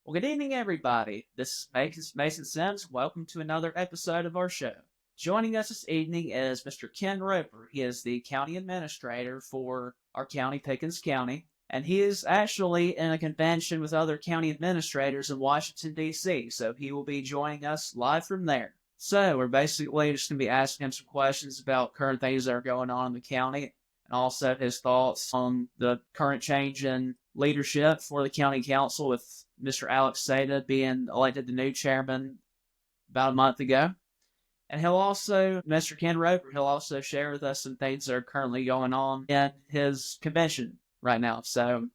Well, good evening, everybody. This is Mason Sims. Welcome to another episode of our show. Joining us this evening is Mr. Ken Roper. He is the county administrator for our county, Pickens County, and he is actually in a convention with other county administrators in Washington, D.C., so he will be joining us live from there. So, we're basically just going to be asking him some questions about current things that are going on in the county and also his thoughts on the current change in leadership for the county council with Mr. Alex Seda being elected the new chairman about a month ago. And Mr. Ken Roper, he'll also share with us some things that are currently going on in his convention right now. So,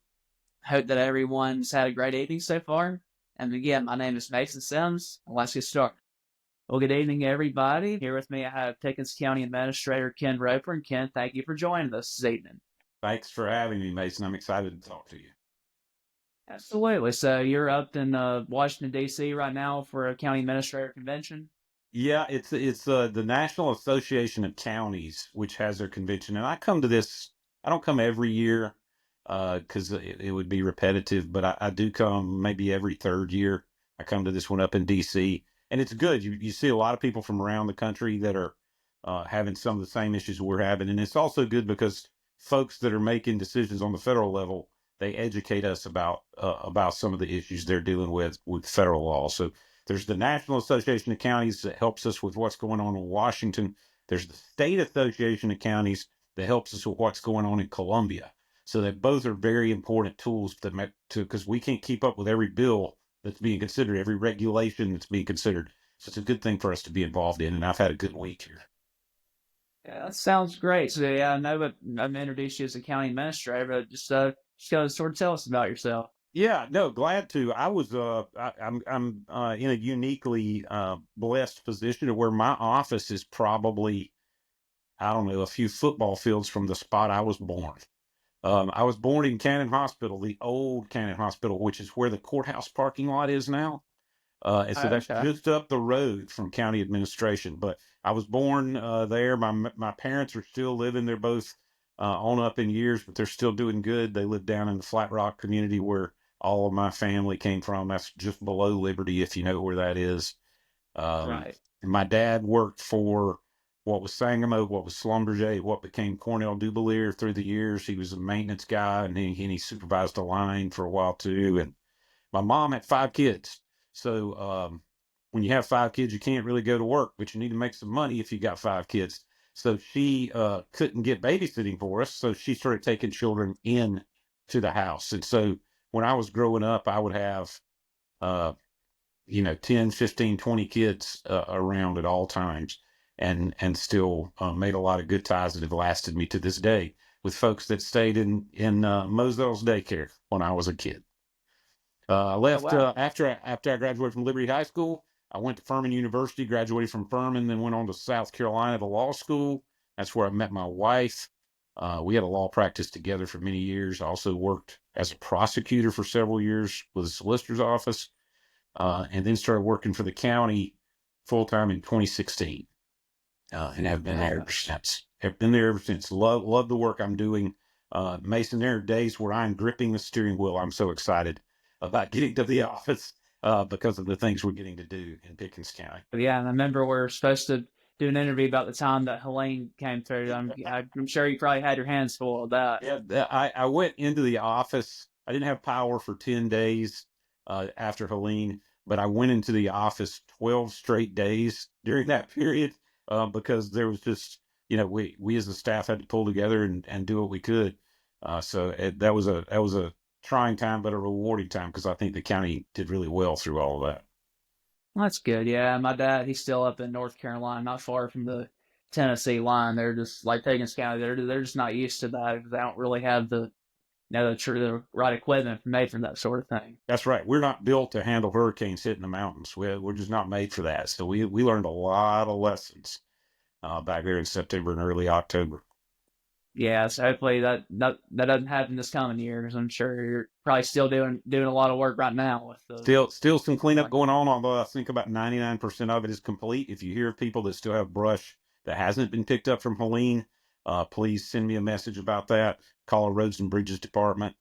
hope that everyone's had a great evening so far. And again, my name is Mason Sims, and let's get started. Well, good evening, everybody. Here with me, I have Pickens County Administrator Ken Roper. And Ken, thank you for joining us this evening. Thanks for having me, Mason. I'm excited to talk to you. Absolutely. So you're up in Washington, D.C. right now for a county administrator convention? Yeah, it's the National Association of Counties, which has their convention, and I come to this. I don't come every year because it would be repetitive, but I do come maybe every third year. I come to this one up in D.C., and it's good. You see a lot of people from around the country that are having some of the same issues we're having, and it's also good because folks that are making decisions on the federal level, they educate us about some of the issues they're dealing with federal law. So there's the National Association of Counties that helps us with what's going on in Washington. There's the State Association of Counties that helps us with what's going on in Columbia. So that both are very important tools because we can't keep up with every bill that's being considered, every regulation that's being considered. So it's a good thing for us to be involved in, and I've had a good week here. Yeah, that sounds great. So yeah, I know that I'm introduced you as a county administrator, but just gotta sort of tell us about yourself. Yeah, no, glad to. I'm in a uniquely blessed position to where my office is probably, I don't know, a few football fields from the spot I was born. I was born in Cannon Hospital, the old Cannon Hospital, which is where the courthouse parking lot is now. And so that's Okay. just up the road from county administration. But I was born there. My parents are still living. They're both on up in years, but they're still doing good. They live down in the Flat Rock community where all of my family came from. That's just below Liberty, if you know where that is. Right. And my dad worked for what was Sangamo, what was Schlumberger, what became Cornell Dubalier through the years. He was a maintenance guy, and he supervised a line for a while too. And my mom had 5 kids. So when you have 5 kids, you can't really go to work, but you need to make some money if you got 5 kids. So she couldn't get babysitting for us. So she started taking children in to the house. And so when I was growing up, I would have, uh, 10, 15, 20 kids around at all times and still made a lot of good ties that have lasted me to this day with folks that stayed in Mosell's daycare when I was a kid. I Oh left wow. after I graduated from Liberty High School. I went to Furman University, graduated from Furman, then went on to South Carolina to law school. That's where I met my wife. We had a law practice together for many years. I also worked as a prosecutor for several years with the solicitor's office, and then started working for the county full time in 2016, and have been there ever since. Have been there ever since. Love the work I'm doing. Mason, there are days where I'm gripping the steering wheel. I'm so excited about getting to the office because of the things we're getting to do in Pickens County. Yeah, and I remember we are supposed to do an interview about the time that Helene came through. I'm sure you probably had your hands full of that. Yeah, I went into the office. I didn't have power for 10 days after Helene, but I went into the office 12 straight days during that period because there was just, we as a staff had to pull together and do what we could. That was a trying time, but a rewarding time because I think the county did really well through all of that. Well, that's good. Yeah, my dad, he's still up in North Carolina, not far from the Tennessee line. They're just like Pickens County. They're just not used to that because they don't really have the right equipment made for that sort of thing. That's right. We're not built to handle hurricanes hitting the mountains. We're just not made for that. So we learned a lot of lessons back there in September and early October. Yeah, so hopefully that doesn't happen this coming year because I'm sure you're probably still doing a lot of work right now with the. Still some cleanup going on, although I think about 99% of it is complete. If you hear of people that still have brush that hasn't been picked up from Helene, please send me a message about that. Call our Roads and Bridges Department.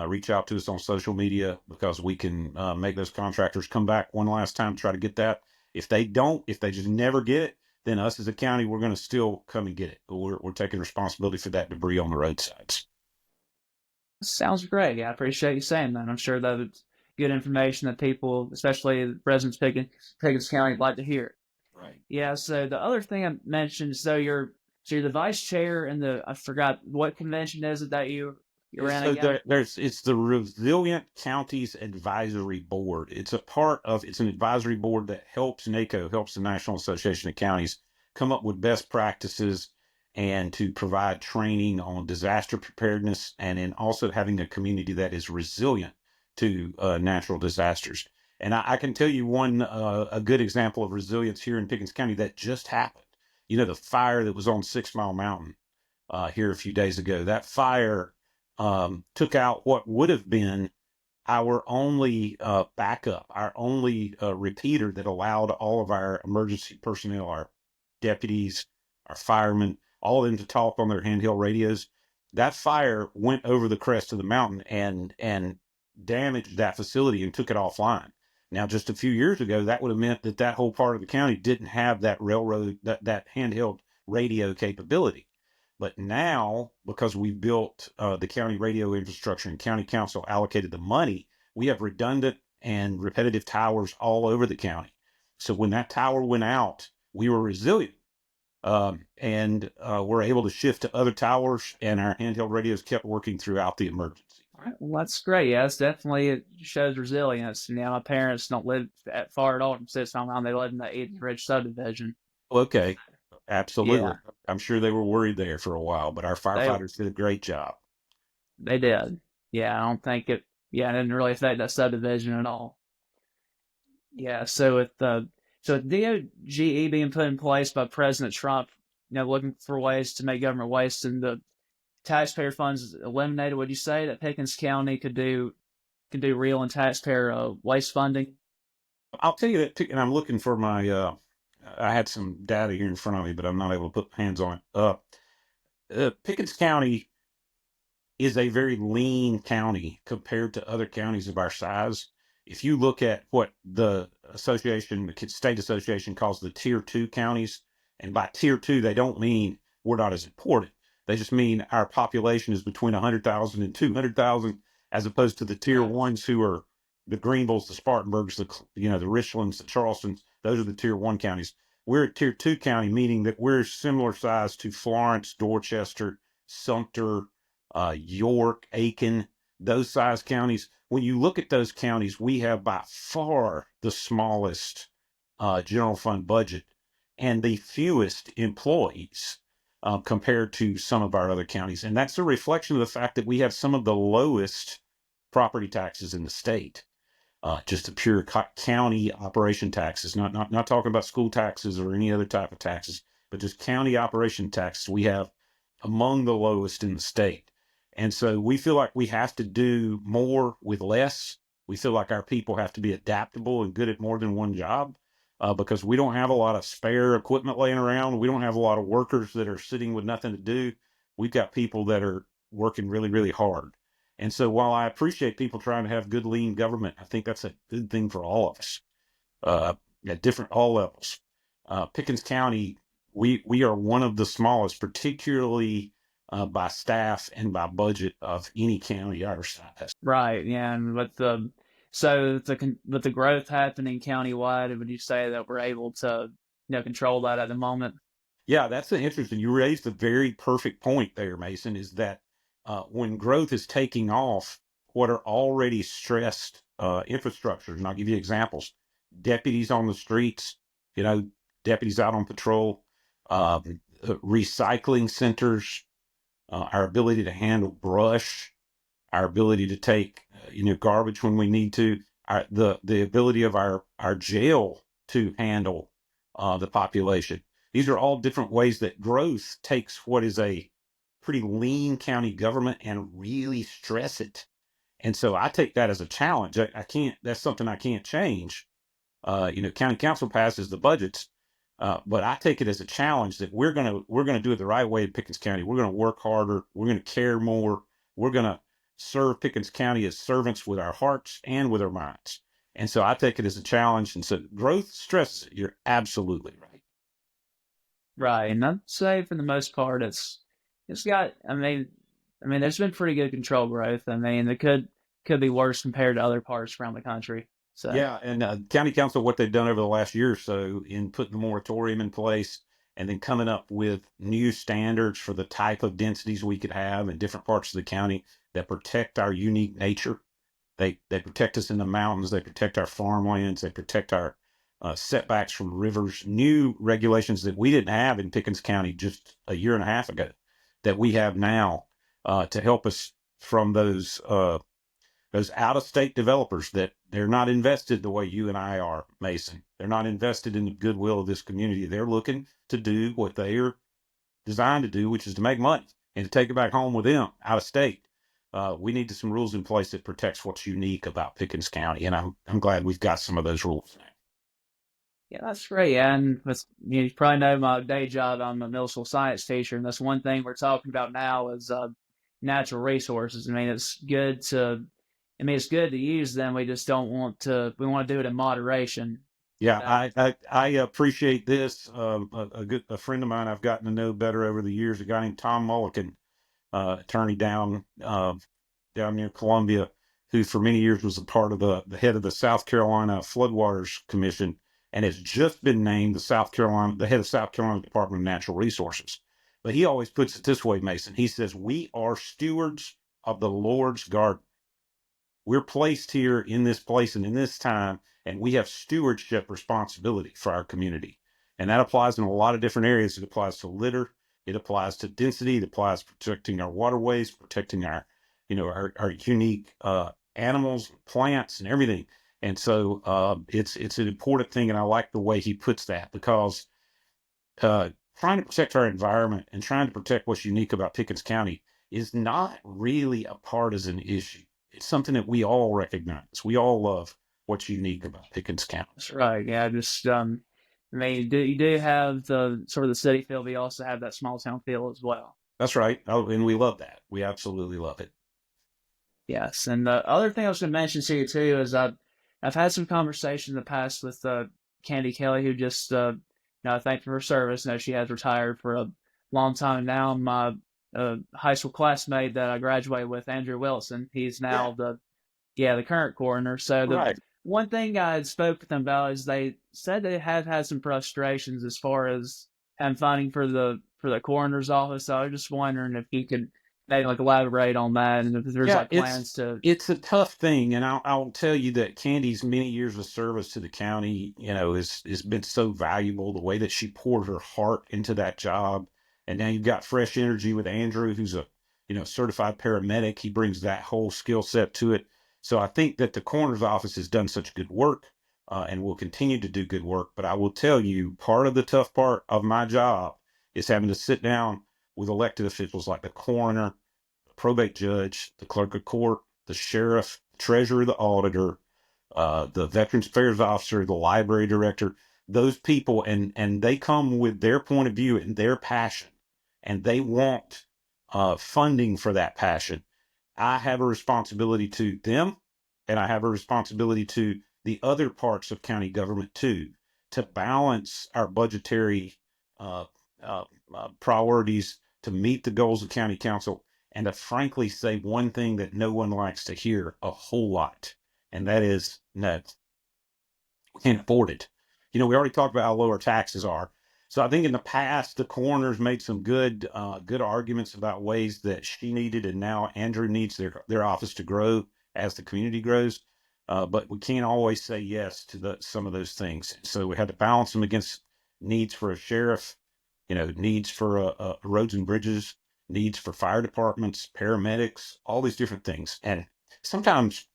reach out to us on social media, because we can make those contractors come back one last time to try to get that. If they don't, if they just never get it, then us as a county, we're going to still come and get it. But we're taking responsibility for that debris on the roadsides. Sounds great. Yeah, I appreciate you saying that. I'm sure that's good information that people, especially the residents of Pickens County, would like to hear. Right. Yeah. So the other thing I mentioned, so you're the vice chair in the, I forgot what convention is it that you're in So again? it's the Resilient Counties Advisory Board. It's an advisory board that helps NACO, helps the National Association of Counties, come up with best practices and to provide training on disaster preparedness, and in also having a community that is resilient to natural disasters. And I can tell you one a good example of resilience here in Pickens County that just happened. You know, the fire that was on 6 Mile Mountain here a few days ago. That fire took out what would have been our only backup, our only repeater that allowed all of our emergency personnel, our deputies, our firemen, all of them to talk on their handheld radios. That fire went over the crest of the mountain and damaged that facility and took it offline. Now, just a few years ago, that would have meant that that whole part of the county didn't have that that handheld radio capability. But now, because we built the county radio infrastructure and county council allocated the money, we have redundant and repetitive towers all over the county. So when that tower went out, we were resilient, and we're able to shift to other towers, and our handheld radios kept working throughout the emergency. All right. Well, that's great. Yeah, it's definitely, it shows resilience. You know, my parents don't live that far at all from Citizen Mountain. They live in the Eden Ridge subdivision. Okay, Yeah, absolutely. I'm sure they were worried there for a while, but our they firefighters did a great job. they did. Yeah, I don't think it. Yeah, it didn't really affect that subdivision at all. Yeah. So with DOGE being put in place by President Trump, you know, looking for ways to make government waste and the taxpayer funds eliminated, would you say that Pickens County could do real and taxpayer waste funding? I'll tell you that, and I'm looking for my. I had some data here in front of me, but I'm not able to put hands on it. Pickens County is a very lean county compared to other counties of our size. If you look at what the state association calls the tier two counties, and by tier two, they don't mean we're not as important. They just mean our population is between 100,000 and 200,000, as opposed to the tier ones who are the Greenvilles, the Spartanburgs, the Richlands, the Charlestons. Those are the tier one counties. We're a tier two county, meaning that we're similar size to Florence, Dorchester, Sumter, York, Aiken, those size counties. When you look at those counties, we have by far the smallest general fund budget and the fewest employees compared to some of our other counties. And that's a reflection of the fact that we have some of the lowest property taxes in the state. Just the pure county operation taxes, not talking about school taxes or any other type of taxes, but just county operation taxes. We have among the lowest in the state. And so we feel like we have to do more with less. We feel like our people have to be adaptable and good at more than one job, because we don't have a lot of spare equipment laying around. We don't have a lot of workers that are sitting with nothing to do. We've got people that are working really, really hard. And so while I appreciate people trying to have good, lean government, I think that's a good thing for all of us at all levels. Pickens County, we are one of the smallest, particularly by staff and by budget of any county our size. Right. Yeah, and with the growth happening countywide, would you say that we're able to, control that at the moment? Yeah, that's an interesting. You raised a very perfect point there, Mason. Is that when growth is taking off, what are already stressed infrastructures? And I'll give you examples: deputies on the streets, you know, deputies out on patrol, recycling centers, our ability to handle brush, our ability to take garbage when we need to, the ability of our jail to handle the population. These are all different ways that growth takes what is a pretty lean county government and really stress it. And so I take that as a challenge. I can't. That's something I can't change. County council passes the budgets, but I take it as a challenge that we're gonna do it the right way in Pickens County. We're gonna work harder. We're gonna care more. We're gonna serve Pickens County as servants with our hearts and with our minds. And so I take it as a challenge. And so growth stresses it. You're absolutely right. Right, and I'd say for the most part, it's got. I mean, there's been pretty good control growth. I mean, it could be worse compared to other parts around the country. So Yeah, and county council, what they've done over the last year or so in putting the moratorium in place and then coming up with new standards for the type of densities we could have in different parts of the county that protect our unique nature. They protect us in the mountains. They protect our farmlands. They protect our setbacks from rivers. New regulations that we didn't have in Pickens County just a year and a half ago that we have now to help us from those out-of-state developers that they're not invested the way you and I are, Mason. They're not invested in the goodwill of this community. They're looking to do what they are designed to do, which is to make money and to take it back home with them out of state. We need some rules in place that protects what's unique about Pickens County, and I'm glad we've got some of those rules now. yeah, that's great. And you probably know my day job. I'm a middle school science teacher, and that's one thing we're talking about now is natural resources. I mean, it's good to. I mean, it's good to use them. We just don't want to. We want to do it in moderation. Yeah, Uh, I appreciate this. A friend of mine I've gotten to know better over the years, a guy named Tom Mulliken, attorney down near Columbia, who for many years was a part of the head of the South Carolina Floodwaters Commission, and has just been named the head of South Carolina Department of Natural Resources. But he always puts it this way, Mason. He says, "We are stewards of the Lord's garden. We're placed here in this place and in this time, and we have stewardship responsibility for our community." And that applies in a lot of different areas. It applies to litter. It applies to density. It applies to protecting our waterways, protecting our unique animals, plants, and everything. And so it's an important thing, and I like the way he puts that because trying to protect our environment and trying to protect what's unique about Pickens County is not really a partisan issue. It's something that we all recognize. We all love what's unique about Pickens County. that's right. Yeah, just I mean, you do have the sort of the city feel, but you also have that small town feel as well. That's right. Oh, and we love that. We absolutely love it. Yes, and the other thing I was going to mention to you too is I've had some conversation in the past with Candy Kelly, who just thanked for her service. She has retired for a long time now. My high school classmate that I graduated with, Andrew Wilson, he's Yeah. now the current coroner. So the Right. one thing I had spoke with them about is they said they have had some frustrations as far as having funding for the coroner's office. So I was just wondering if you could maybe like elaborate on that and if there's Yeah, like plans to. it's a tough thing, and I'll tell you that Candy's many years of service to the county, has been so valuable. The way that she poured her heart into that job, and now you've got fresh energy with Andrew, who's a certified paramedic. He brings that whole skill set to it. So I think that the coroner's office has done such good work, and will continue to do good work. But I will tell you, part of the tough part of my job is having to sit down with elected officials like the coroner, probate judge, the clerk of court, the sheriff, treasurer, the auditor, the Veterans Affairs officer, the library director, those people, and they come with their point of view and their passion, and they want funding for that passion. I have a responsibility to them, and I have a responsibility to the other parts of county government too, to balance our budgetary uh, priorities to meet the goals of county council and to frankly say one thing that no one likes to hear a whole lot, and that is that we can't afford it. We already talked about how low our taxes are. So I think in the past, the coroner's made some good arguments about ways that she needed, and now Andrew needs their office to grow as the community grows. But we can't always say yes to some of those things. So we had to balance them against needs for a sheriff, needs for roads and bridges, needs for fire departments, paramedics, all these different things. And sometimes,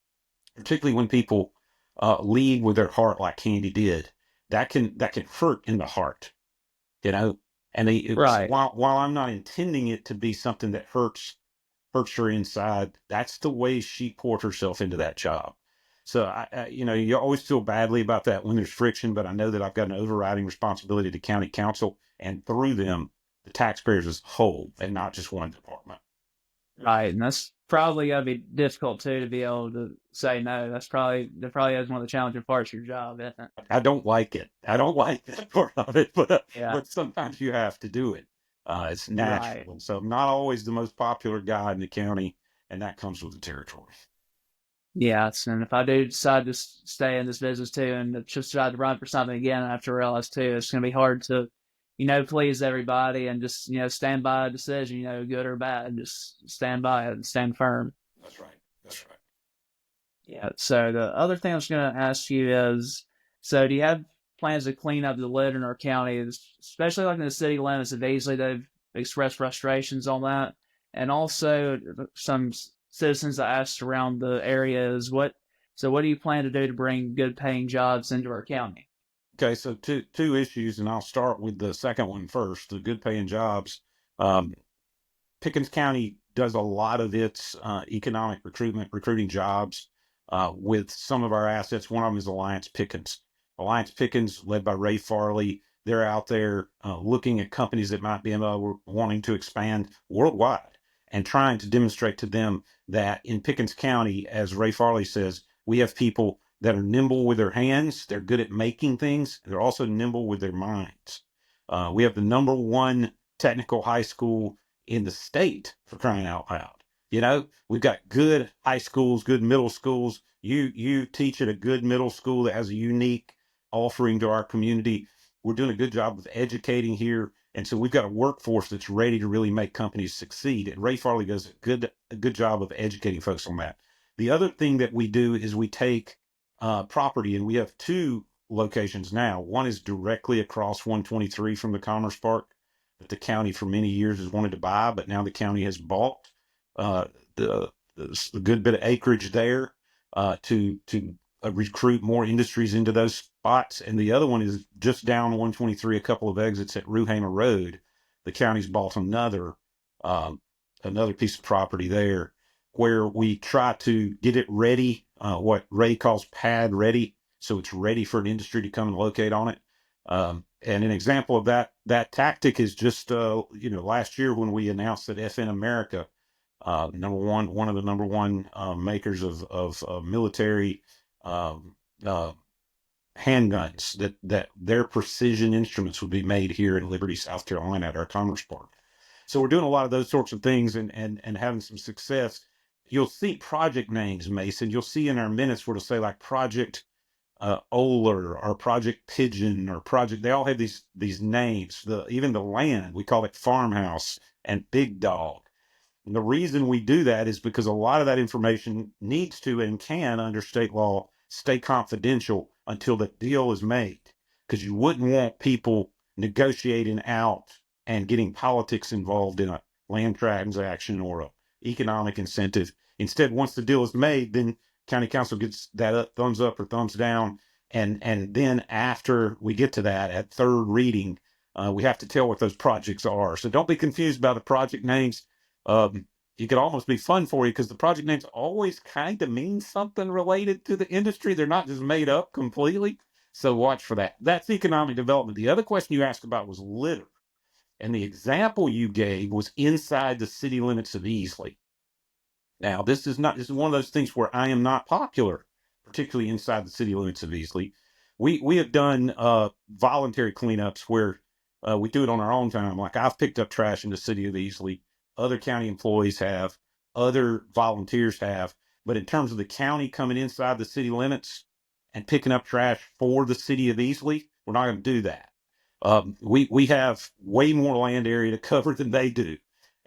particularly when people lead with their heart like Candy did, that can hurt in the heart, you know. And Right. while I'm not intending it to be something that hurts her inside, that's the way she poured herself into that job. So you always feel badly about that when there's friction, but I know that I've got an overriding responsibility to county council and through them, the taxpayers as a whole, and not just one department. Right, and that's probably gonna be difficult too to be able to say no. That probably is one of the challenging parts of your job, isn't it? I don't like it. I don't like that part of it, Yeah, but sometimes you have to do it. It's right. natural. So I'm not always the most popular guy in the county, and that comes with the territory. Yes, and if I do decide to stay in this business too, and just decide to run for something again, I have to realize too, it's going to be hard to, please everybody and just, stand by a decision, good or bad, just stand by it and stand firm. That's right. That's right. Yeah. So the other thing I was going to ask you is, so do you have plans to clean up the litter in our county, especially like in the city limits of Easley? They've expressed frustrations on that, and also some citizens that asked around the area is what. So what do you plan to do to bring good paying jobs into our county? Okay, so two issues, and I'll start with the second one first. The good paying jobs. Um, Pickens County does a lot of its economic recruiting jobs with some of our assets. One of them is Alliance Pickens. Alliance Pickens, led by Ray Farley, they're out there looking at companies that might be wanting to expand worldwide and trying to demonstrate to them that in Pickens County, as Ray Farley says, we have people that are nimble with their hands. They're good at making things. They're also nimble with their minds. We have the number one technical high school in the state, for crying out loud. We've got good high schools, good middle schools. You teach at a good middle school that has a unique offering to our community. We're doing a good job of educating here. And so we've got a workforce that's ready to really make companies succeed. And Ray Farley does a good job of educating folks on that. The other thing that we do is we take property, and we have two locations now. One is directly across 123 from the Commerce Park that the county for many years has wanted to buy, but now the county has bought uh, the, the good bit of acreage there to recruit more industries into those spots. And the other one is just down 123, a couple of exits at Ruhamer Road. The county's bought um, another piece of property there where we try to get it ready, what Ray calls pad ready, so it's ready for an industry to come and locate on it. And an example of that tactic is just last year when we announced that FN America, one of the number one makers of military uh, handguns, that their precision instruments would be made here in Liberty, South Carolina, at our Commerce Park. So we're doing a lot of those sorts of things and having some success. You'll see project names, Mason. You'll see in our minutes where it'll say like Project Oler or Project Pigeon or Project. They all have these names. Even the land, we call it Farmhouse and Big Dog. And the reason we do that is because a lot of that information needs to and can, under state law, stay confidential until the deal is made. Because you wouldn't want people negotiating out and getting politics involved in a land transaction or a economic incentive. Instead, once the deal is made, then county council gets that thumbs up or thumbs down. And then after we get to that at third reading, we have to tell what those projects are. So don't be confused about the project names. It could almost be fun for you because the project names always kind of mean something related to the industry. They're not just made up completely. So watch for that. That's economic development. The other question you asked about was litter. And the example you gave was inside the city limits of Easley. Now, this is one of those things where I am not popular, particularly inside the city limits of Easley. We have done voluntary cleanups where we do it on our own time. Like I've picked up trash in the city of Easley. Other county employees have. Other volunteers have. But in terms of the county coming inside the city limits and picking up trash for the city of Easley, we're not going to do that. We have way more land area to cover than they do.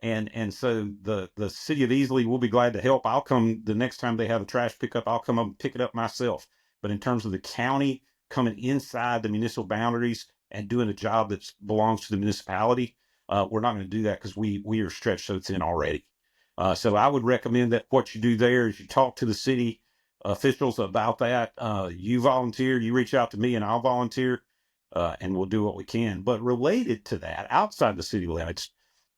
And so the city of Easley will be glad to help. I'll come the next time they have a trash pickup. I'll come up and pick it up myself. But in terms of the county coming inside the municipal boundaries and doing a job that belongs to the municipality, we're not going to do that because we are stretched so thin already. So I would recommend that what you do there is you talk to the city officials about that. You volunteer, you reach out to me, and I'll volunteer, and we'll do what we can. But related to that, outside the city limits,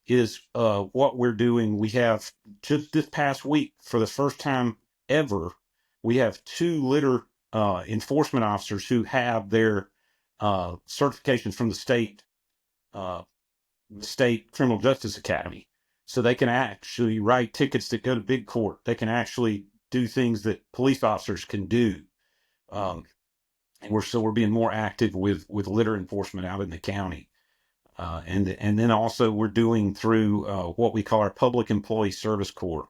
is what we're doing. We have just this past week, for the first time ever, we have two litter enforcement officers who have their certifications from the state Criminal Justice Academy. So they can actually write tickets that go to big court. They can actually do things that police officers can do. Um, and we're being more active with litter enforcement out in the county. And then also we're doing through what we call our Public Employee Service Corps,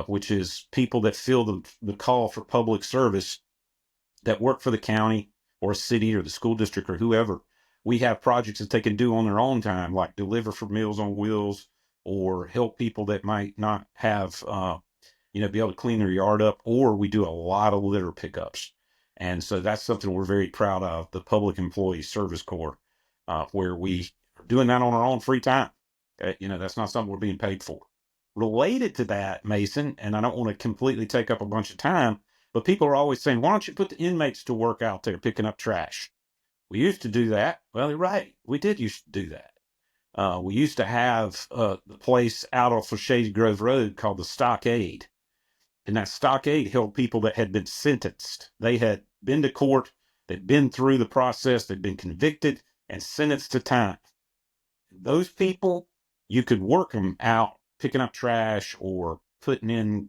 which is people that feel the call for public service that work for the county or a city or the school district or whoever. We have projects that they can do on their own time, like deliver for Meals on Wheels or help people that might not have, be able to clean their yard up, or we do a lot of litter pickups. And so that's something we're very proud of, the Public Employee Service Corps, where we are doing that on our own free time. That's not something we're being paid for. Related to that, Mason, and I don't want to completely take up a bunch of time, but people are always saying, why don't you put the inmates to work out there picking up trash? We used to do that. Well, you're right. We did used to do that. We used to have the place out off of Shady Grove Road called the Stockade. And that stockade held people that had been sentenced. They had been to court, they'd been through the process, they'd been convicted and sentenced to time. Those people, you could work them out picking up trash or putting in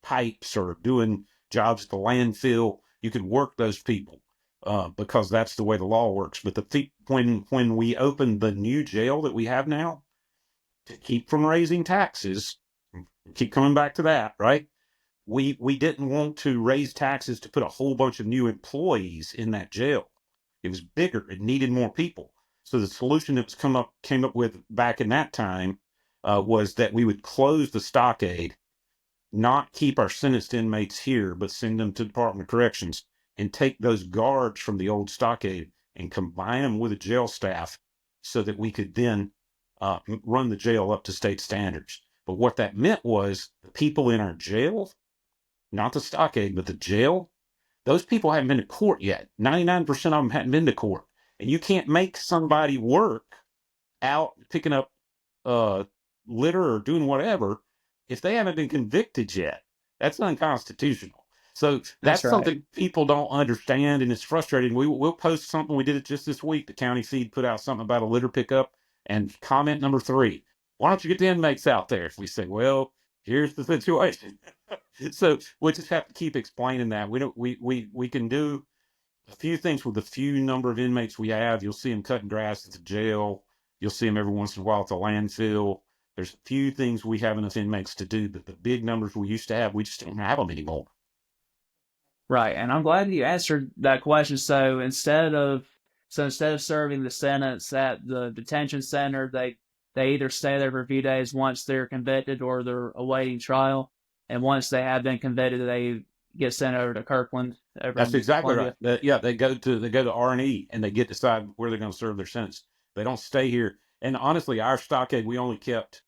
pipes or doing jobs at the landfill. You could work those people because that's the way the law works. But when we opened the new jail that we have now, to keep from raising taxes, keep coming back to that, right? We didn't want to raise taxes to put a whole bunch of new employees in that jail. It was bigger. It needed more people. So the solution that came up with back in that time was that we would close the stockade, not keep our sentenced inmates here, but send them to the Department of Corrections and take those guards from the old stockade and combine them with the jail staff so that we could then run the jail up to state standards. But what that meant was the people in our jail, not the stockade, but the jail, those people haven't been to court yet. 99% of them hadn't been to court. And you can't make somebody work out picking up litter or doing whatever if they haven't been convicted yet. That's unconstitutional. So that's right. something people don't understand, and it's frustrating. We'll post something. We did it just this week. The county feed put out something about a litter pickup, and comment number 3, why don't you get the inmates out there? If we say, well, here's the situation. So we just have to keep explaining that. We can do a few things with the few number of inmates we have. You'll see them cutting grass at the jail. You'll see them every once in a while at the landfill. There's a few things we have enough inmates to do, but the big numbers we used to have, we just don't have them anymore. Right, and I'm glad you answered that question. So instead of serving the sentence at the detention center, they either stay there for a few days once they're convicted or they're awaiting trial, and once they have been convicted, they get sent over to Kirkland. That's exactly right. They go to R&E and they get to decide where they're going to serve their sentence. They don't stay here. And honestly, our stockade, we only kept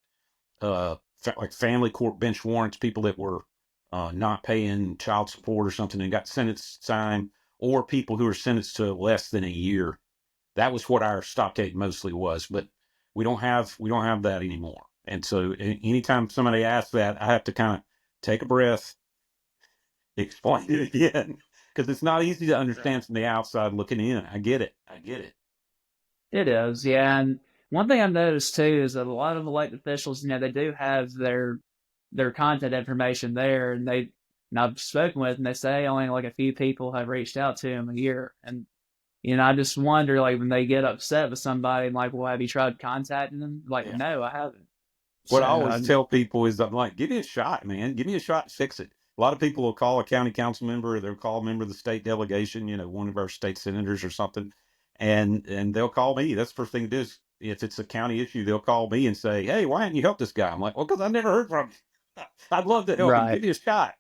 like family court bench warrants, people that were not paying child support or something and got sentenced time, or people who are sentenced to less than a year. That was what our stockade mostly was, but we don't have that anymore. And so anytime somebody asks that, I have to kind of take a breath, explain it again, because it's not easy to understand from the outside looking in. I get it. It is, yeah. And one thing I've noticed too is that a lot of elected officials, they do have their contact information there, and I've spoken with, and they say only like a few people have reached out to them a year, and I just wonder, like, when they get upset with somebody, and like, well, have you tried contacting them? Like, Yeah. No, I haven't. What I always tell people is, I'm like, give me a shot, man. Give me a shot to fix it. A lot of people will call a county council member, or they'll call a member of the state delegation, one of our state senators or something, and they'll call me. That's the first thing to do is, if it's a county issue, they'll call me and say, hey, why haven't you helped this guy? I'm like, well, because I never heard from him. I'd love to help him. Right. Give me a shot,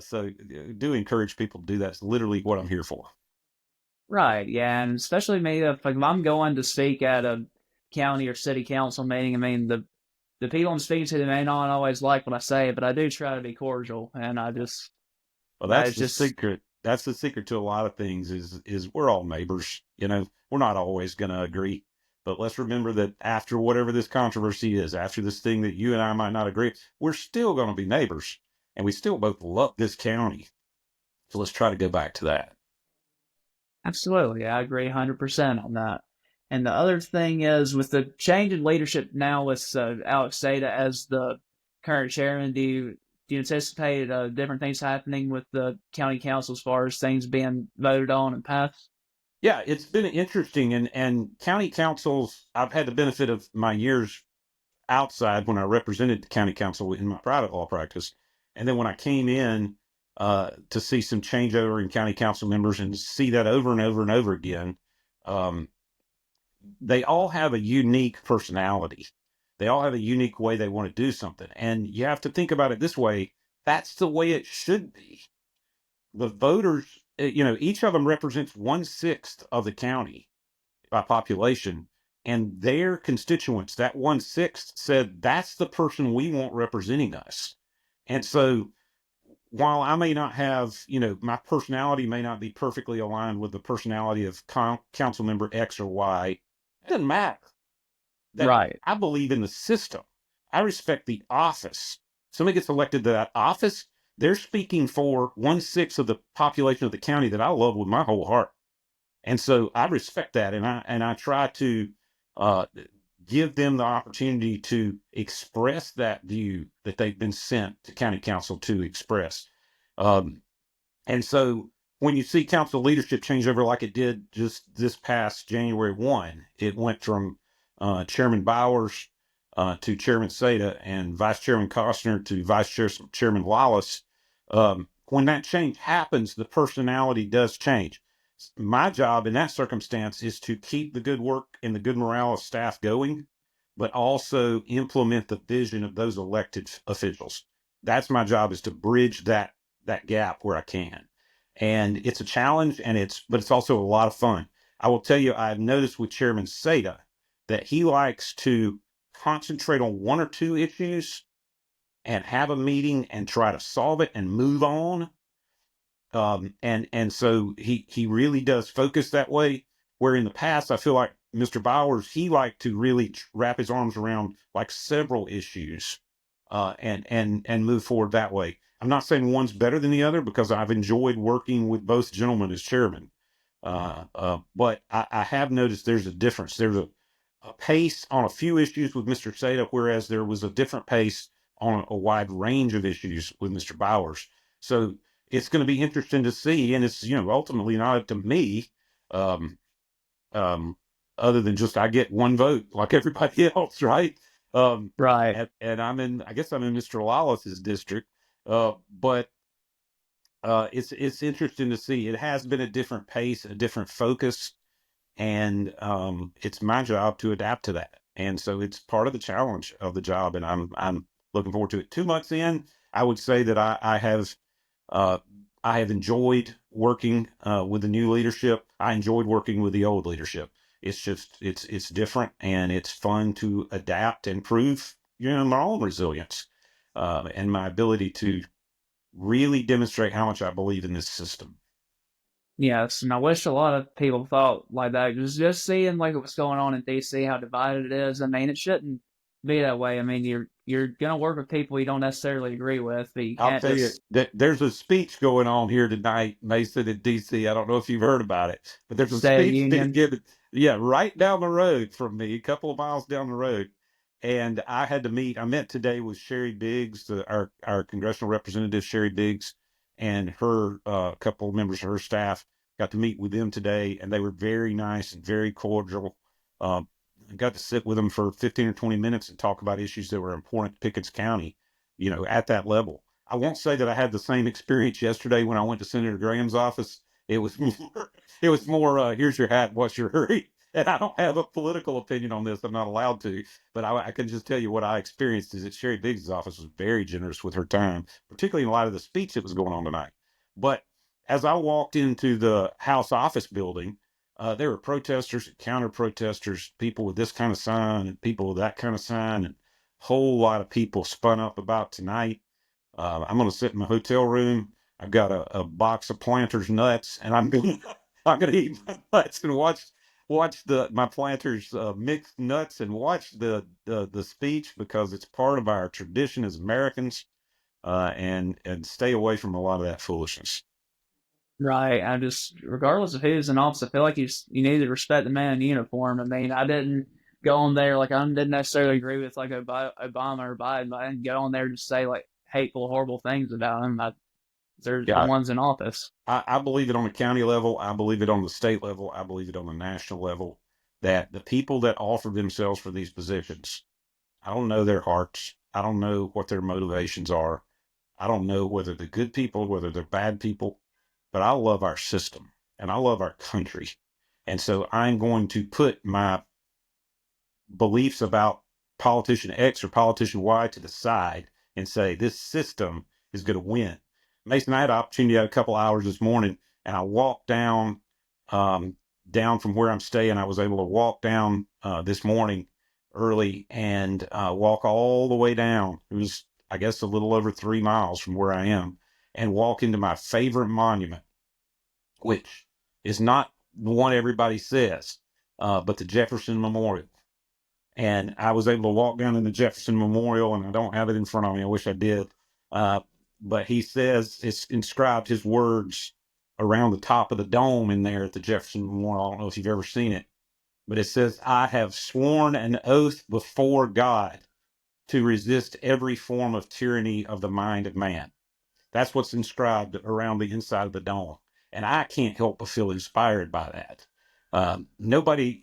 So do encourage people to do that. It's literally what I'm here for. Right, yeah, and especially me, if I'm going to speak at a county or city council meeting, I mean, the people I'm speaking to, they may not always like what I say, but I do try to be cordial, and Well, that's the just secret. That's the secret to a lot of things is we're all neighbors. We're not always going to agree, but let's remember that after whatever this controversy is, after this thing that you and I might not agree, we're still going to be neighbors, and we still both love this county. So let's try to go back to that. absolutely, I agree 100% on that. And the other thing is, with the change in leadership now with Alex Sada as the current chairman, do you anticipate different things happening with the county council as far as things being voted on and passed? Yeah, it's been interesting, and county councils. I've had the benefit of my years outside when I represented the county council in my private law practice, and then when I came in to see some changeover in county council members and see that over and over and over again. Um, they all have a unique personality. They all have a unique way they want to do something. And you have to think about it this way. That's the way it should be. The voters, each of them represents 1/6 of the county by population. And their constituents, that 1/6, said that's the person we want representing us. And so while I may not have, my personality may not be perfectly aligned with the personality of council member X or Y, it doesn't matter. That Right. I believe in the system. I respect the office. Somebody gets elected to that office, they're speaking for 1/6 of the population of the county that I love with my whole heart. And so I respect that, and I try to uh, give them the opportunity to express that view that they've been sent to county council to express. Um, and so when you see council leadership change over like it did just this past January 1, it went from Chairman Bowers to Chairman Seda and Vice Chairman Costner to Chairman Wallace. When that change happens, the personality does change. My job in that circumstance is to keep the good work and the good morale of staff going, but also implement the vision of those elected officials. That's my job, is to bridge that gap where I can. And it's a challenge, but it's also a lot of fun. I will tell you, I've noticed with Chairman Seda that he likes to concentrate on one or two issues and have a meeting and try to solve it and move on. And so he really does focus that way. Where in the past, I feel like Mr. Bowers, he liked to really wrap his arms around like several issues, and move forward that way. I'm not saying one's better than the other because I've enjoyed working with both gentlemen as chairman. But I have noticed there's a difference. There's a pace on a few issues with Mr. Seda, whereas there was a different pace on a wide range of issues with Mr. Bowers. So it's going to be interesting to see, and it's ultimately not up to me, um, um, other than just I get one vote like everybody else, right? Right. And I guess I'm in Mr. Lawless's district, but it's interesting to see. It has been a different pace, a different focus, and it's my job to adapt to that. And so it's part of the challenge of the job, and I'm looking forward to it. 2 months in, I would say that uh, I have enjoyed working with the new leadership. I enjoyed working with the old leadership. It's just it's different, and it's fun to adapt and prove my own resilience, and my ability to really demonstrate how much I believe in this system. Yes, and I wish a lot of people thought like that. Just seeing like what's going on in DC, how divided it is. I mean, it shouldn't be that way. I mean, you're gonna work with people you don't necessarily agree with, but you I'll can't tell you just that there's a speech going on here tonight, Mason, in DC. I don't know if you've heard about it, but there's a State of the speech being Union. given, yeah, right down the road from me, a couple of miles down the road. And I met today with Sherry Biggs, our congressional representative, Sherry Biggs, and her couple of members of her staff. Got to meet with them today, and they were very nice and very cordial. I got to sit with them for 15 or 20 minutes and talk about issues that were important to Pickens County, at that level. I won't say that I had the same experience yesterday when I went to Senator Graham's office. It was more, here's your hat, what's your hurry? And I don't have a political opinion on this. I'm not allowed to, but I can just tell you what I experienced is that Sherry Biggs' office was very generous with her time, particularly in light of the speech that was going on tonight. But as I walked into the House office building, there were protesters and counter protesters, people with this kind of sign and people with that kind of sign, and a whole lot of people spun up about tonight. I'm going to sit in my hotel room. I've got a box of Planters nuts, and I'm going to eat my nuts and watch my Planters mixed nuts and watch the speech, because it's part of our tradition as Americans, and stay away from a lot of that foolishness. Right. I just, regardless of who's in office, I feel like you need to respect the man in uniform. I mean, I didn't go on there like I didn't necessarily agree with like Obama or Biden, but I didn't go on there to say like hateful, horrible things about him. They're the Yeah, ones in office. I believe it on the county level. I believe it on the state level. I believe it on the national level that the people that offer themselves for these positions, I don't know their hearts. I don't know what their motivations are. I don't know whether they're good people, whether they're bad people, but I love our system and I love our country. And so I'm going to put my beliefs about politician X or politician Y to the side and say this system is going to win. Mason, I had an opportunity, I had a couple hours this morning, and I walked um, down from where I'm staying. I was able to walk down this morning early and walk all the way down. It was, I guess, a little over 3 miles from where I am, and walk into my favorite monument, which is not the one everybody says, but the Jefferson Memorial. And I was able to walk down in the Jefferson Memorial, and I don't have it in front of me. I wish I did. Uh, but he says it's inscribed his words around the top of the dome in there at the Jefferson Memorial. I don't know if you've ever seen it, but it says, I have sworn an oath before God to resist every form of tyranny of the mind of man. That's what's inscribed around the inside of the dome. And I can't help but feel inspired by that.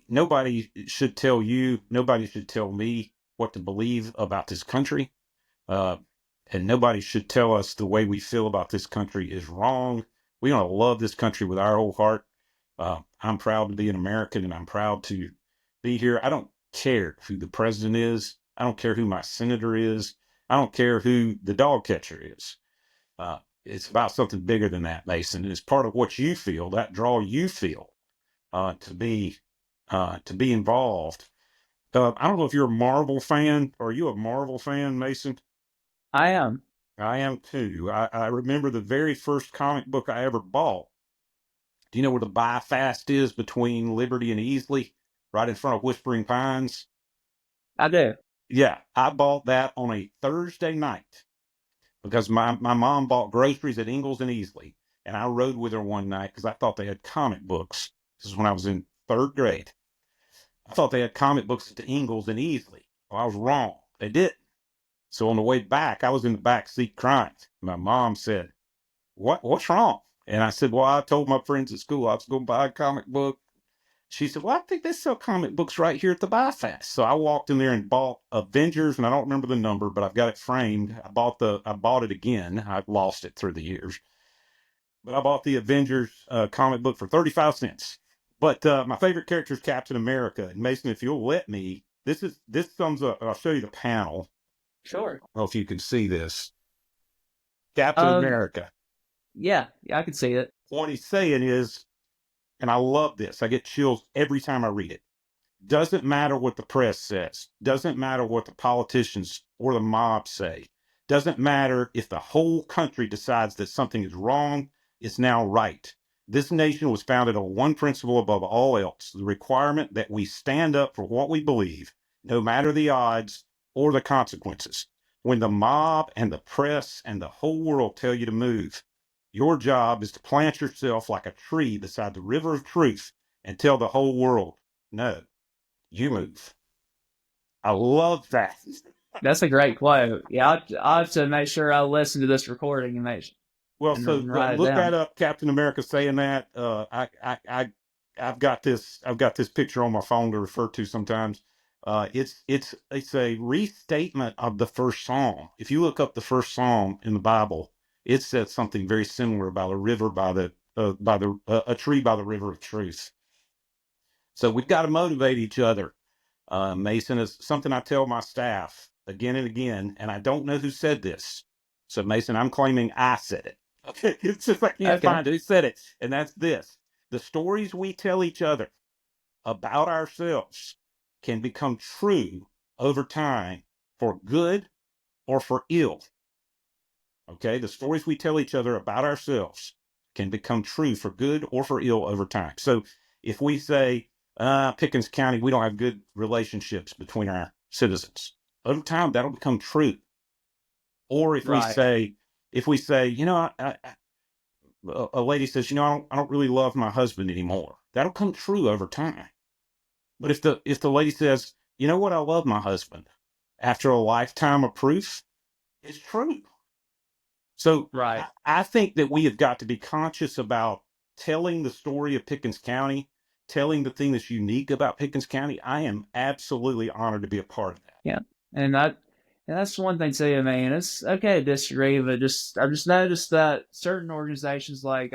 Nobody should tell you, nobody should tell me what to believe about this country. Uh, and nobody should tell us the way we feel about this country is wrong. We don't love this country with our whole heart. I'm proud to be an American and I'm proud to be here. I don't care who the president is. I don't care who my senator is. I don't care who the dog catcher is. It's about something bigger than that, Mason. It's part of what you feel, that draw you feel uh, to be to be involved. I don't know if you're a Marvel fan. Are you a Marvel fan, Mason? I am. I am too. I remember the very first comic book I ever bought. Do you know where the Buy Fast is between Liberty and Easley, right in front of Whispering Pines? I do. Yeah, I bought that on a Thursday night because my mom bought groceries at Ingalls and Easley, and I rode with her one night because I thought they had comic books. This is when I was in third grade. I thought they had comic books at the Ingalls and Easley. Well, I was wrong. They didn't. So on the way back, I was in the back seat crying. My mom said, What's wrong? And I said, well, I told my friends at school I was going to buy a comic book. She said, well, I think they sell comic books right here at the Buy Fast. So I walked in there and bought Avengers, and I don't remember the number, but I've got it framed. I bought it again. I've lost it through the years. But I bought the Avengers comic book for 35 cents. But my favorite character is Captain America. And Mason, if you'll let me, this sums up. I'll show you the panel. Sure. I don't know if you can see this. Captain Um. America. Yeah. Yeah. I can see it. What he's saying is, and I love this, I get chills every time I read it. Doesn't matter what the press says. Doesn't matter what the politicians or the mob say. Doesn't matter if the whole country decides that something is wrong, it's now right. This nation was founded on one principle above all else, the requirement that we stand up for what we believe, no matter the odds or the consequences. When the mob and the press and the whole world tell you to move, your job is to plant yourself like a tree beside the river of truth and tell the whole world, no, you move. I love that. That's a great quote. Yeah. I'll have to make sure I listen to this recording and Well, and so write it look that down. up. Captain America saying that. I've got this picture on my phone to refer to sometimes. It's a restatement of the first psalm. If you look up the first psalm in the Bible, it says something very similar about a river by the a tree by the river of truth. So we've got to motivate each other. Mason, is something I tell my staff again and again, and I don't know who said this. So, Mason, I'm claiming I said it. Okay, it's just I can't Okay. find who said it, and that's this: the stories we tell each other about ourselves can become true over time for good or for ill. Okay, the stories we tell each other about ourselves can become true for good or for ill over time. So, if we say, Pickens County, we don't have good relationships between our citizens. Over time, that'll become true. Or Right. if we say, a lady says, I don't really love my husband anymore. That'll come true over time. But if the lady says, you know what, I love my husband, after a lifetime of proof, it's true. So Right. I think that we have got to be conscious about telling the story of Pickens County, telling the thing that's unique about Pickens County. I am absolutely honored to be a part of that. Yeah. And that and that's one thing too. I mean, it's okay to disagree, but I just noticed that certain organizations I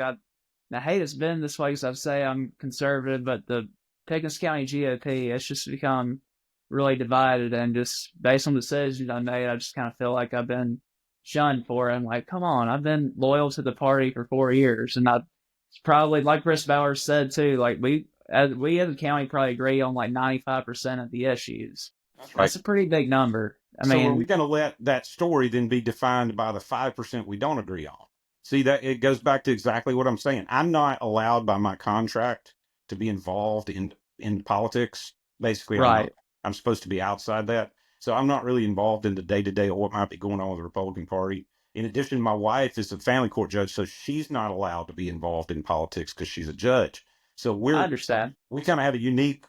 hate it's been this way because I say I'm conservative, but the Pickens County GOP, it's just become really divided, and just based on the decisions I made, I just kind of feel like I've been shunned for it. I'm like, come on, I've been loyal to the party for 4 years, and it's probably like Chris Bowers said too. Like we as a county probably agree on like 95% of the issues. That's right. That's a pretty big number. I So are we mean, going to let that story then be defined by the 5% we don't agree on? See, that it goes back to exactly what I'm saying. I'm not allowed by my contract to be involved in politics. Basically, I'm not. right, I'm supposed to be outside that. So I'm not really involved in the day-to-day of what might be going on with the Republican Party. In addition, my wife is a family court judge, so she's not allowed to be involved in politics because she's a judge. So I understand. we kind of have a unique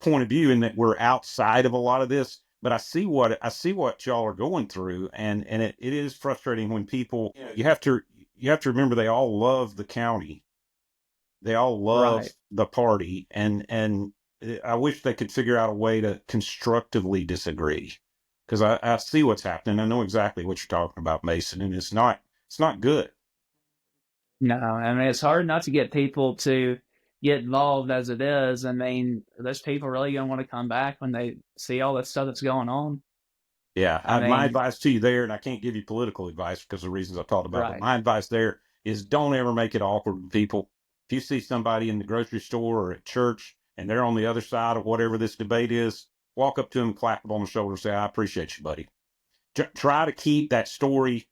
point of view in that we're outside of a lot of this. But I see what y'all are going through, and it is frustrating when people you have to remember they all love the county, they all love Right. the party, and I wish they could figure out a way to constructively disagree, because I see what's happening. I know exactly what you're talking about, Mason, and it's not good. No, I mean it's hard not to get people to get involved as it is. I mean, are those people really gonna want to come back when they see all that stuff that's going on? Yeah, I my mean, advice to you there, and I can't give you political advice because of the reasons I talked about, but right. my advice there is don't ever make it awkward with people. If you see somebody in the grocery store or at church and they're on the other side of whatever this debate is, walk up to them, clap them on the shoulder, and say, I appreciate you, buddy. Try to keep that story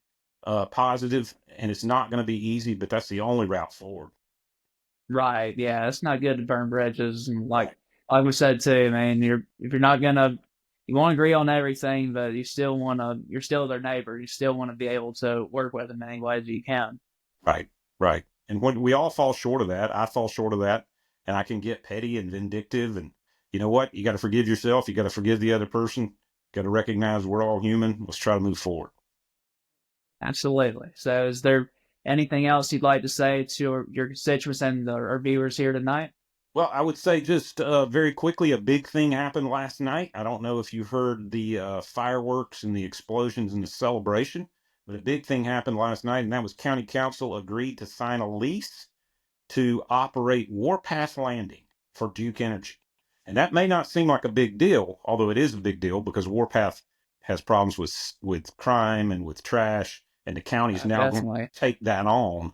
positive, and it's not going to be easy, but that's the only route forward. Right. Yeah, it's not good to burn bridges and Right. like we said too, man, if you're not gonna you want to agree on everything, but you're still their neighbor. You still want to be able to work with them in any ways you can. Right, right. And when we all fall short of that, I fall short of that, and I can get petty and vindictive. And you know what? You got to forgive yourself. You got to forgive the other person. Got to recognize we're all human. Let's try to move forward. Absolutely. So, is there anything else you'd like to say to your constituents and our viewers here tonight? Well, I would say just very quickly, a big thing happened last night. I don't know if you heard the fireworks and the explosions and the celebration, but a big thing happened last night, and that was County Council agreed to sign a lease to operate Warpath Landing for Duke Energy. And that may not seem like a big deal, although it is a big deal because Warpath has problems with crime and with trash, and the county's now going Definitely. to take that on.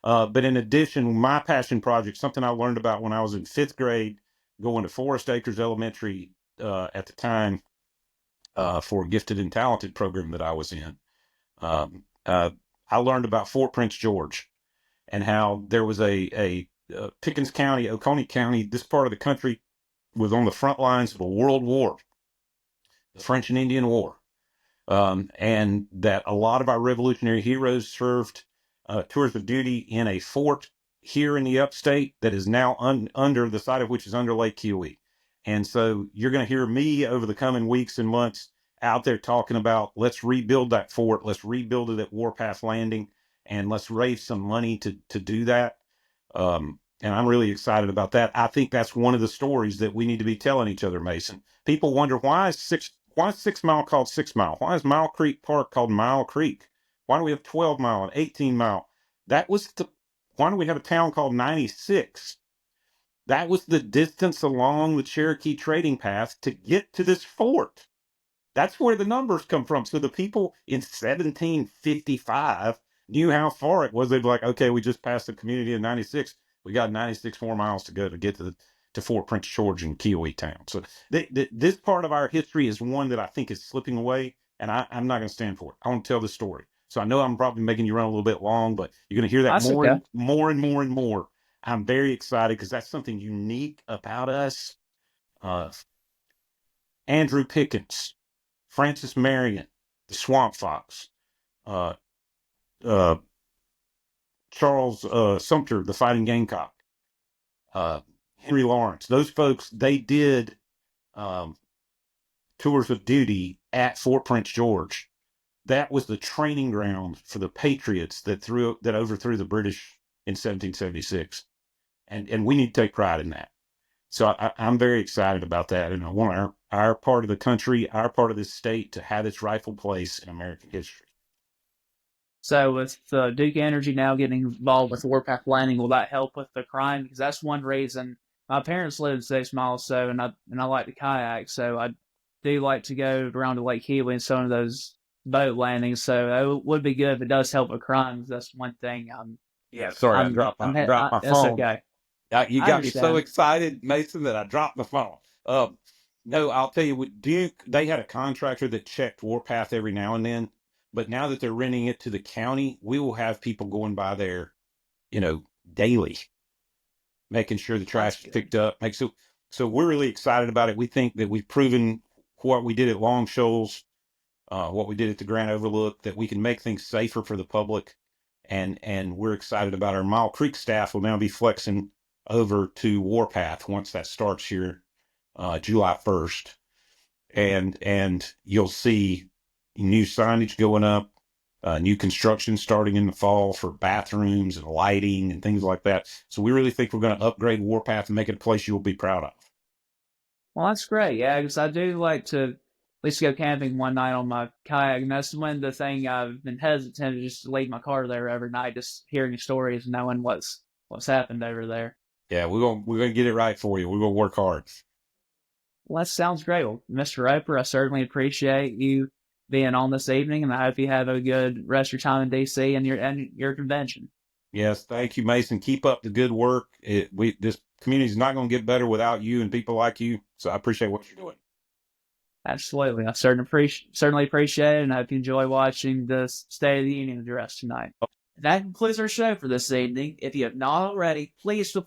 But in addition, my passion project, something I learned about when I was in fifth grade, going to Forest Acres Elementary at the time for a gifted and talented program that I was in. Um, uh, I learned about Fort Prince George and how there was a Pickens County, Oconee County, this part of the country was on the front lines of a world war, the French and Indian War. And that a lot of our revolutionary heroes served tours of duty in a fort here in the upstate that is now under the site of which is under Lake Huey. And so you're going to hear me over the coming weeks and months out there talking about let's rebuild that fort, let's rebuild it at Warpath Landing, and let's raise some money to do that. And I'm really excited about that. I think that's one of the stories that we need to be telling each other, Mason. People wonder why is 6 Mile called 6 Mile? Why is Mile Creek Park called Mile Creek? Why do we have 12 Mile and 18 Mile? That was the why do we have a town called 96? That was the distance along the Cherokee trading path to get to this fort. That's where the numbers come from. So the people in 1755 knew how far it was. They'd be like, okay, we just passed the community of 96. We got 96 more miles to go to get to Fort Prince George and Kiowa Town. So this part of our history is one that I think is slipping away, and I'm not going to stand for it. I want to tell the story. So I know I'm probably making you run a little bit long, but you're going to hear that That's more okay. and more and more and more. I'm very excited because that's something unique about us. Uh, Andrew Pickens, Francis Marion, the Swamp Fox, uh, uh, Charles Sumter, the Fighting Gamecock, Henry Lawrence. Those folks, they did tours of duty at Fort Prince George. That was the training ground for the Patriots that overthrew the British in 1776, and we need to take pride in that. So I'm very excited about that, and I want our part of the country, our part of this state, to have its rightful place in American history. So with Duke Energy now getting involved with Warpath Landing, will that help with the crime? Because that's one reason. My parents live 6 miles, and I like to kayak, so I do like to go around to Lake Healy and some of those boat landings. So it would be good if it does help with crime. That's one thing. Yeah, sorry, I dropped my that's phone. Okay. You got me so excited, Mason, that I dropped the phone. No, I'll tell you, with Duke, they had a contractor that checked Warpath every now and then. But now that they're renting it to the county, we will have people going by there, daily, making sure the trash is picked up. So we're really excited about it. We think that we've proven what we did at Long Shoals, what we did at the Grand Overlook, that we can make things safer for the public. And we're excited about our Mile Creek staff will now be flexing over to Warpath once that starts here, July 1st. And you'll see new signage going up, new construction starting in the fall for bathrooms and lighting and things like that. So we really think we're going to upgrade Warpath and make it a place you'll be proud of. Well, that's great. Yeah, because I do like to at least go camping one night on my kayak. And that's one of the thing I've been hesitant to just leave my car there every night, just hearing stories and knowing what's happened over there. Yeah, we're gonna get it right for you. We're gonna work hard. Well, that sounds great. Well, Mr. Roper, I certainly appreciate you being on this evening, and I hope you have a good rest of your time in DC and your convention. Yes, thank you, Mason. Keep up the good work. This community is not going to get better without you and people like you. So I appreciate what you're doing. Absolutely, I certainly appreciate it, and I hope you enjoy watching the State of the Union address tonight. That concludes our show for this evening. If you have not already, please feel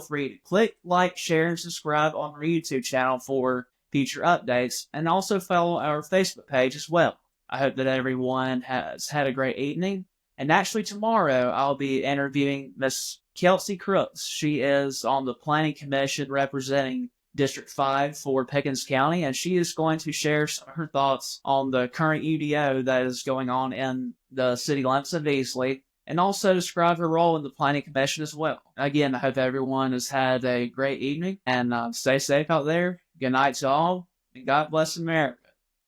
free to click, like, share, and subscribe on our YouTube channel for future updates, and also follow our Facebook page as well. I hope that everyone has had a great evening, and actually tomorrow I'll be interviewing Miss Kelsey Crooks. She is on the Planning Commission representing District 5 for Pickens County, and she is going to share her thoughts on the current UDO that is going on in the city limits of Easley, and also describe her role in the Planning Commission as well. Again, I hope everyone has had a great evening, and stay safe out there. Good night to all, and God bless America.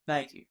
Thank you.